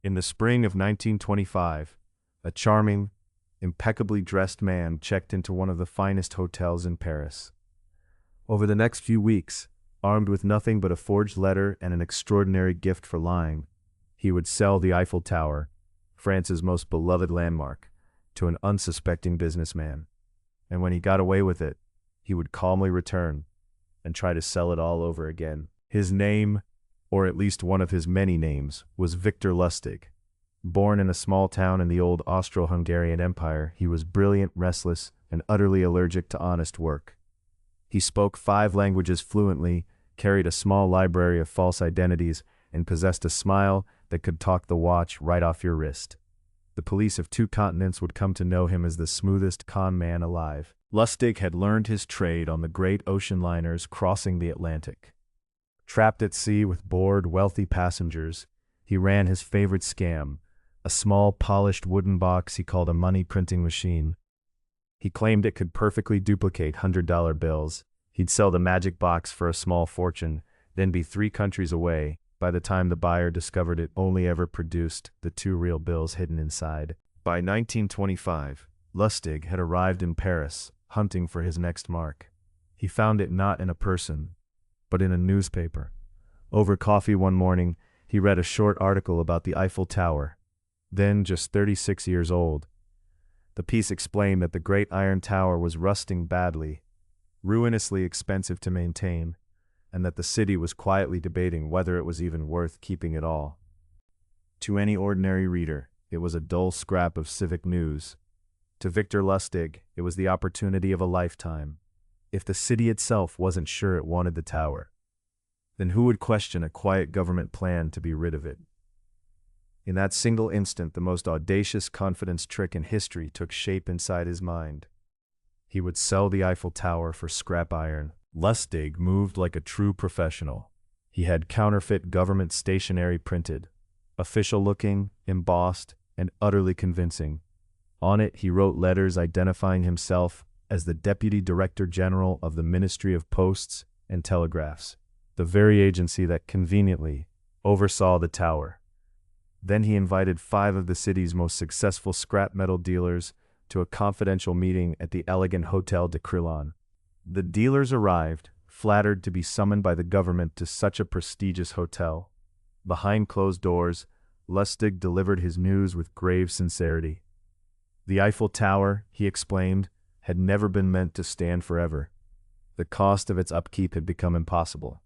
In the spring of 1925, a charming, impeccably dressed man checked into one of the finest hotels in Paris. Over the next few weeks, armed with nothing but a forged letter and an extraordinary gift for lying, he would sell the Eiffel Tower, France's most beloved landmark, to an unsuspecting businessman. And when he got away with it, he would calmly return and try to sell it all over again. His name, or at least one of his many names, was Victor Lustig. Born in a small town in the old Austro-Hungarian Empire, he was brilliant, restless, and utterly allergic to honest work. He spoke 5 languages fluently, carried a small library of false identities, and possessed a smile that could talk the watch right off your wrist. The police of 2 continents would come to know him as the smoothest con man alive. Lustig had learned his trade on the great ocean liners crossing the Atlantic. Trapped at sea with bored, wealthy passengers, he ran his favorite scam, a small, polished wooden box he called a money printing machine. He claimed it could perfectly duplicate $100 bills. He'd sell the magic box for a small fortune, then be 3 countries away by the time the buyer discovered it only ever produced the 2 real bills hidden inside. By 1925, Lustig had arrived in Paris, hunting for his next mark. He found it not in a person, but in a newspaper. Over coffee one morning, he read a short article about the Eiffel Tower, then just 36 years old. The piece explained that the great iron tower was rusting badly, ruinously expensive to maintain, and that the city was quietly debating whether it was even worth keeping at all. To any ordinary reader, it was a dull scrap of civic news. To Victor Lustig, it was the opportunity of a lifetime. If the city itself wasn't sure it wanted the tower, then who would question a quiet government plan to be rid of it? In that single instant, the most audacious confidence trick in history took shape inside his mind. He would sell the Eiffel Tower for scrap iron. Lustig moved like a true professional. He had counterfeit government stationery printed, official-looking, embossed, and utterly convincing. On it, he wrote letters identifying himself as the Deputy Director General of the Ministry of Posts and Telegraphs, the very agency that conveniently oversaw the tower. Then he invited 5 of the city's most successful scrap metal dealers to a confidential meeting at the elegant Hotel de Crillon. The dealers arrived, flattered to be summoned by the government to such a prestigious hotel. Behind closed doors, Lustig delivered his news with grave sincerity. The Eiffel Tower, he explained, had never been meant to stand forever. The cost of its upkeep had become impossible,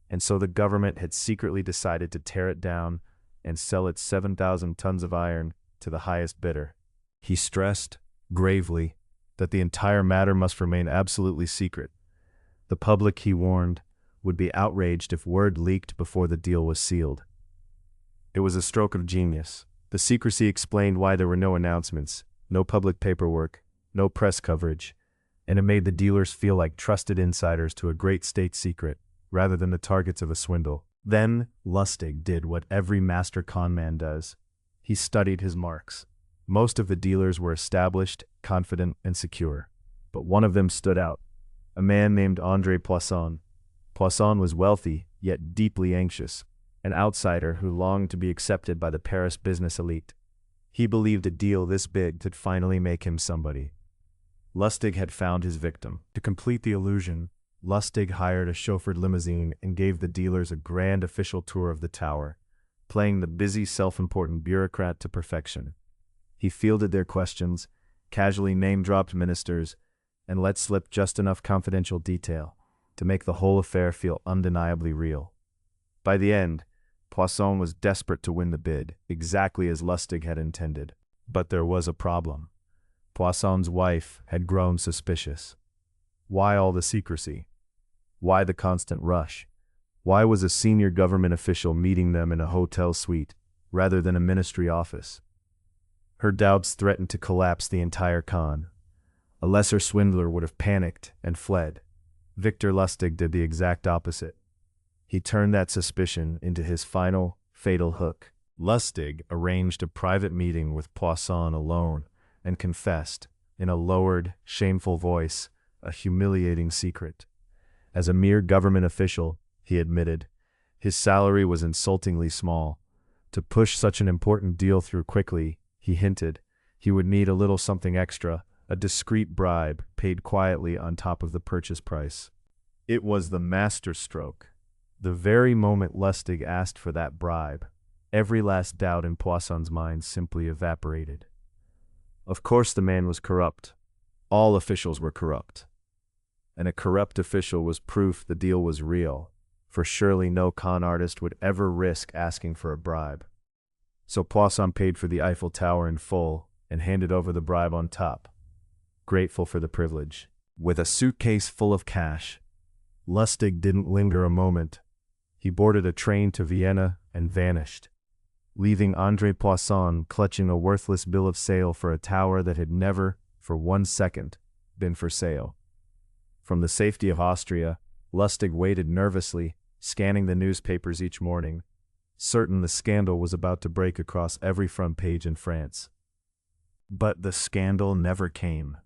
and so the government had secretly decided to tear it down and sell its 7,000 tons of iron to the highest bidder. He stressed, gravely, that the entire matter must remain absolutely secret. The public, he warned, would be outraged if word leaked before the deal was sealed. It was a stroke of genius. The secrecy explained why there were no announcements, no public paperwork, no press coverage, and it made the dealers feel like trusted insiders to a great state secret, rather than the targets of a swindle. Then, Lustig did what every master conman does. He studied his marks. Most of the dealers were established, confident, and secure. But one of them stood out, a man named André Poisson. Poisson was wealthy, yet deeply anxious, an outsider who longed to be accepted by the Paris business elite. He believed a deal this big could finally make him somebody. Lustig had found his victim. To complete the illusion, Lustig hired a chauffeured limousine and gave the dealers a grand official tour of the tower, playing the busy, self-important bureaucrat to perfection. He fielded their questions, casually name-dropped ministers, and let slip just enough confidential detail to make the whole affair feel undeniably real. By the end, Poisson was desperate to win the bid, exactly as Lustig had intended. But there was a problem. Poisson's wife had grown suspicious. Why all the secrecy? Why the constant rush? Why was a senior government official meeting them in a hotel suite rather than a ministry office? Her doubts threatened to collapse the entire con. A lesser swindler would have panicked and fled. Victor Lustig did the exact opposite. He turned that suspicion into his final, fatal hook. Lustig arranged a private meeting with Poisson alone and confessed, in a lowered, shameful voice, a humiliating secret. As a mere government official, he admitted, his salary was insultingly small, To push such an important deal through quickly, he hinted, he would need a little something extra, a discreet bribe paid quietly on top of the purchase price. It was the masterstroke. The very moment Lustig asked for that bribe, every last doubt in Poisson's mind simply evaporated. Of course the man was corrupt. All officials were corrupt. And a corrupt official was proof the deal was real, for surely no con artist would ever risk asking for a bribe. So Poisson paid for the Eiffel Tower in full and handed over the bribe on top, grateful for the privilege. With a suitcase full of cash, Lustig didn't linger a moment. He boarded a train to Vienna and vanished, leaving André Poisson clutching a worthless bill of sale for a tower that had never, for 1 second, been for sale. From the safety of Austria, Lustig waited nervously, scanning the newspapers each morning, certain the scandal was about to break across every front page in France. But the scandal never came.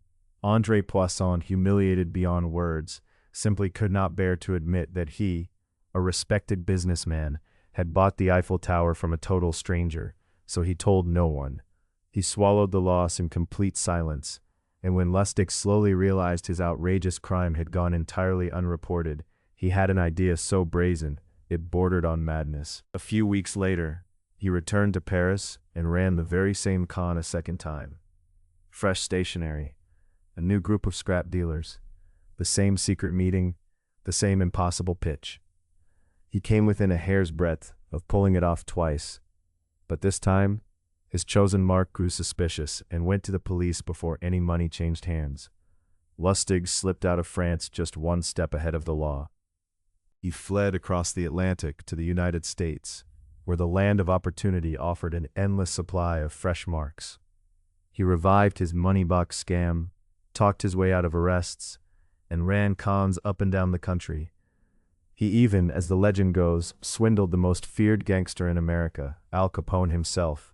André Poisson, humiliated beyond words, simply could not bear to admit that he, a respected businessman, had bought the Eiffel Tower from a total stranger, so he told no one. He swallowed the loss in complete silence, and when Lustig slowly realized his outrageous crime had gone entirely unreported, he had an idea so brazen, it bordered on madness. A few weeks later, he returned to Paris and ran the very same con a second time. Fresh stationery, a new group of scrap dealers, the same secret meeting, the same impossible pitch. He came within a hair's breadth of pulling it off twice, but this time, his chosen mark grew suspicious and went to the police before any money changed hands. Lustig slipped out of France just one step ahead of the law. He fled across the Atlantic to the United States, where the land of opportunity offered an endless supply of fresh marks. He revived his money box scam, talked his way out of arrests, and ran cons up and down the country. He even, as the legend goes, swindled the most feared gangster in America, Al Capone himself,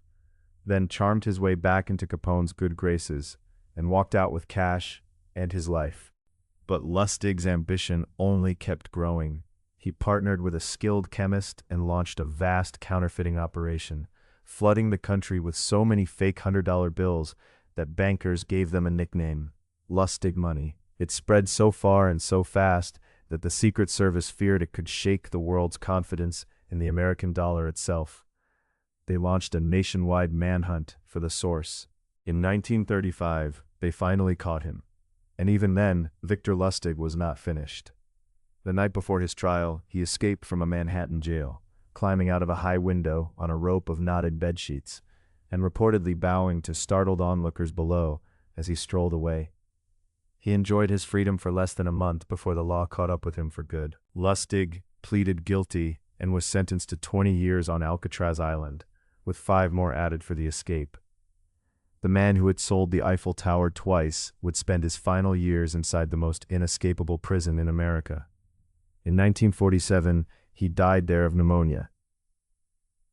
then charmed his way back into Capone's good graces and walked out with cash and his life. But Lustig's ambition only kept growing. He partnered with a skilled chemist and launched a vast counterfeiting operation, flooding the country with so many fake $100 bills that bankers gave them a nickname, Lustig money. It spread so far and so fast that the Secret Service feared it could shake the world's confidence in the American dollar itself. They launched a nationwide manhunt for the source. In 1935, they finally caught him. And even then, Victor Lustig was not finished. The night before his trial, he escaped from a Manhattan jail, climbing out of a high window on a rope of knotted bedsheets, and reportedly bowing to startled onlookers below as he strolled away. He enjoyed his freedom for less than a month before the law caught up with him for good. Lustig pleaded guilty and was sentenced to 20 years on Alcatraz Island, with 5 more added for the escape. The man who had sold the Eiffel Tower twice would spend his final years inside the most inescapable prison in America. In 1947, he died there of pneumonia.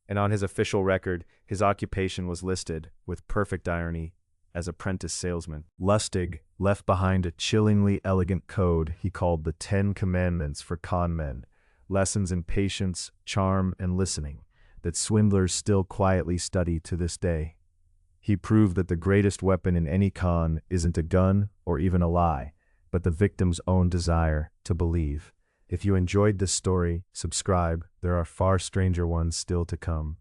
And on his official record, his occupation was listed, with perfect irony, as apprentice salesman. Lustig left behind a chillingly elegant code he called the 10 Commandments for con men, lessons in patience, charm, and listening that swindlers still quietly study to this day. He proved that the greatest weapon in any con isn't a gun or even a lie, but the victim's own desire to believe. If you enjoyed this story, subscribe. There are far stranger ones still to come.